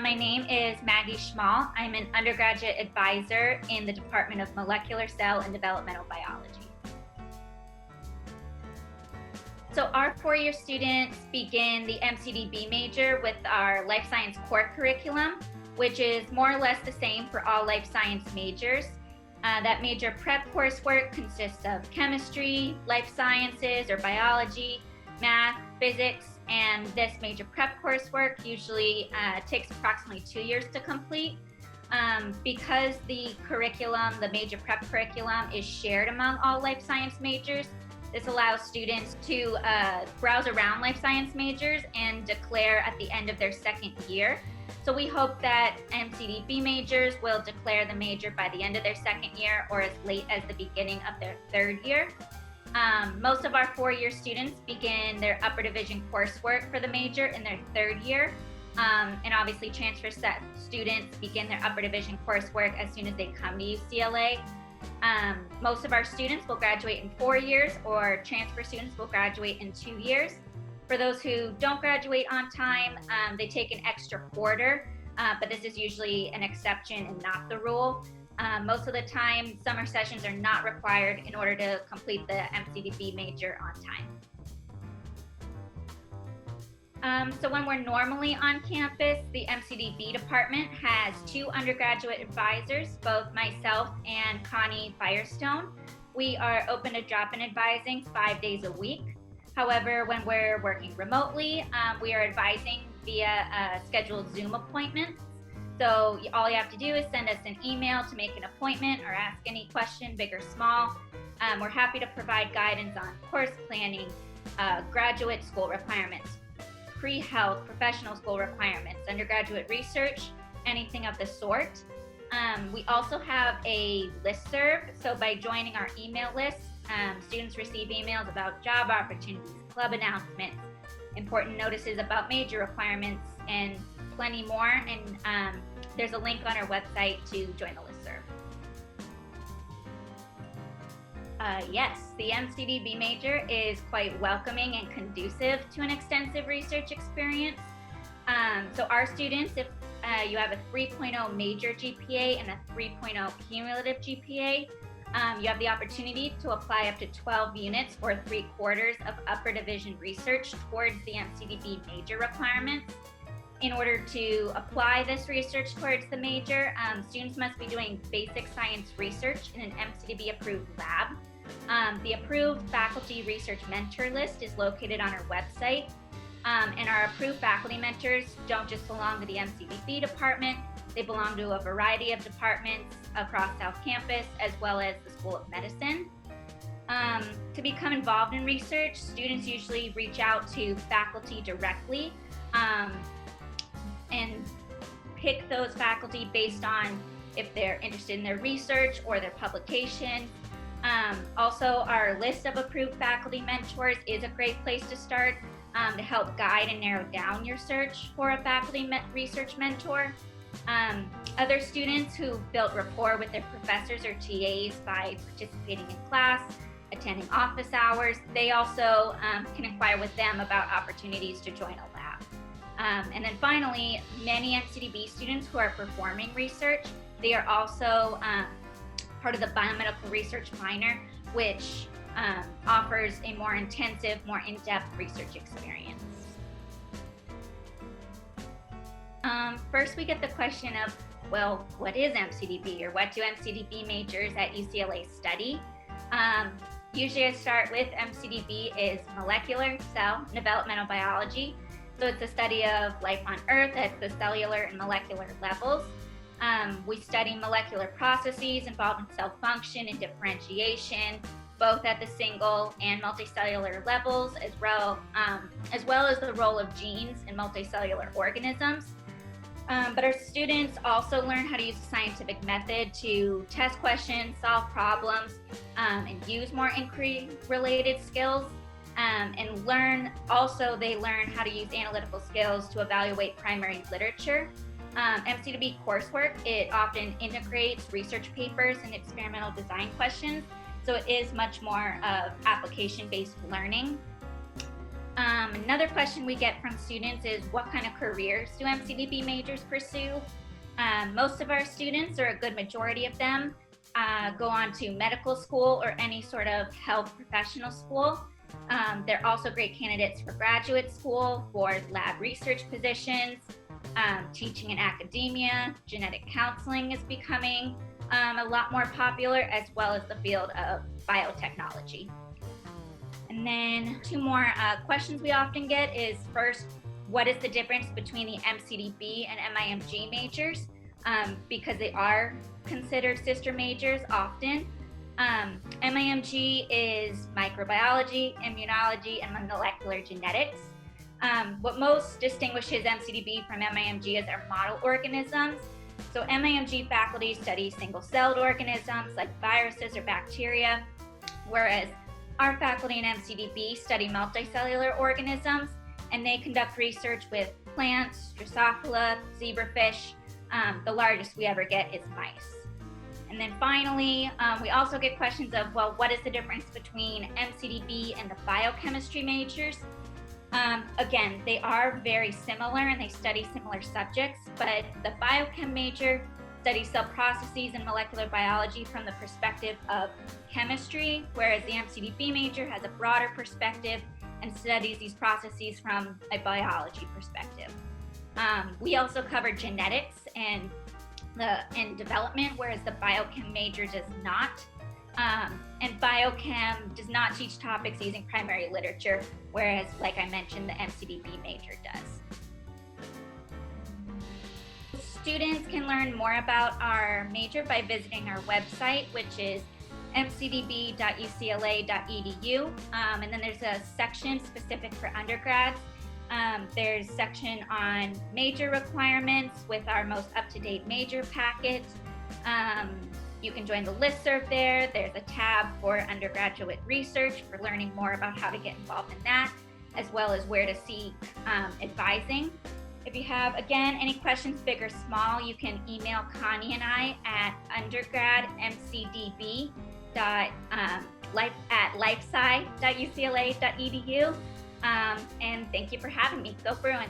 My name is Maggie Schmall. I'm an undergraduate advisor in the Department of Molecular Cell and Developmental Biology. So our four-year students begin the MCDB major with our life science core curriculum, which is more or less the same for all life science majors. That major prep coursework consists of chemistry, life sciences or biology, math, physics, and this major prep coursework usually takes approximately 2 years to complete. Because the curriculum, the major prep curriculum, is shared among all life science majors, this allows students to browse around life science majors and declare at the end of their second year. So we hope that MCDB majors will declare the major by the end of their second year or as late as the beginning of their third year. Most of our four-year students begin their upper division coursework for the major in their third year. And obviously transfer students begin their upper division coursework as soon as they come to UCLA. Most of our students will graduate in 4 years, or transfer students will graduate in 2 years. For those who don't graduate on time, they take an extra quarter, but this is usually an exception and not the rule. Most of the time, summer sessions are not required in order to complete the MCDB major on time. So when we're normally on campus, the MCDB department has 2 undergraduate advisors, both myself and Connie Firestone. We are open to drop-in advising 5 days a week. However, when we're working remotely, we are advising via scheduled Zoom appointments. So all you have to do is send us an email to make an appointment or ask any question, big or small. We're happy to provide guidance on course planning, graduate school requirements, pre-health, professional school requirements, undergraduate research, anything of the sort. We also have a listserv. So by joining our email list, students receive emails about job opportunities, club announcements, important notices about major requirements, and plenty more. And there's a link on our website to join the listserv. Yes, the MCDB major is quite welcoming and conducive to an extensive research experience. So our students, if you have a 3.0 major GPA and a 3.0 cumulative GPA, you have the opportunity to apply up to 12 units or 3/4 of upper division research towards the MCDB major requirements. In order to apply this research towards the major, students must be doing basic science research in an MCDB approved lab. The approved faculty research mentor list is located on our website. And our approved faculty mentors don't just belong to the MCDB department, they belong to a variety of departments across South Campus, as well as the School of Medicine. To become involved in research, students usually reach out to faculty directly and pick those faculty based on if they're interested in their research or their publication. Also, our list of approved faculty mentors is a great place to start to help guide and narrow down your search for a faculty research mentor. Other students who've built rapport with their professors or TAs by participating in class, attending office hours, they also can inquire with them about opportunities to join a lab. And then finally, many MCDB students who are performing research, they are also part of the biomedical research minor, which offers a more intensive, more in-depth research experience. First, we get the question of, well, what is MCDB, or what do MCDB majors at UCLA study? Usually I start with MCDB is molecular cell and developmental biology. So it's a study of life on Earth at the cellular and molecular levels. We study molecular processes involved in cell function and differentiation, both at the single and multicellular levels, as well as the role of genes in multicellular organisms. But our students also learn how to use a scientific method to test questions, solve problems, and use more inquiry-related skills. And they learn how to use analytical skills to evaluate primary literature. MCDB coursework, it often integrates research papers and experimental design questions, so it is much more of application-based learning. Another question we get from students is what kind of careers do MCDB majors pursue? Most of our students, or a good majority of them, go on to medical school or any sort of health professional school. They're also great candidates for graduate school, for lab research positions, teaching in academia. Genetic counseling is becoming a lot more popular, as well as the field of biotechnology. And then two more questions we often get is, first, what is the difference between the MCDB and MIMG majors? Because they are considered sister majors often. MIMG is microbiology, immunology, and molecular genetics. What most distinguishes MCDB from MIMG is our model organisms. So MIMG faculty study single-celled organisms like viruses or bacteria, whereas our faculty in MCDB study multicellular organisms, and they conduct research with plants, Drosophila, zebrafish. The largest we ever get is mice. And then finally, we also get questions of, well, what is the difference between MCDB and the biochemistry majors? Again, they are very similar and they study similar subjects, but the biochem major studies cell processes and molecular biology from the perspective of chemistry, whereas the MCDB major has a broader perspective and studies these processes from a biology perspective. We also cover genetics and development, whereas the biochem major does not. And biochem does not teach topics using primary literature, whereas, like I mentioned, the MCDB major does. Students can learn more about our major by visiting our website, which is mcdb.ucla.edu. And then there's a section specific for undergrads. There's a section on major requirements with our most up-to-date major packet. You can join the listserv there. There's a tab for undergraduate research for learning more about how to get involved in that, as well as where to seek advising. If you have, again, any questions, big or small, you can email Connie and I at undergradmcdb.lifesci.ucla.edu. And thank you for having me. Go Bruins!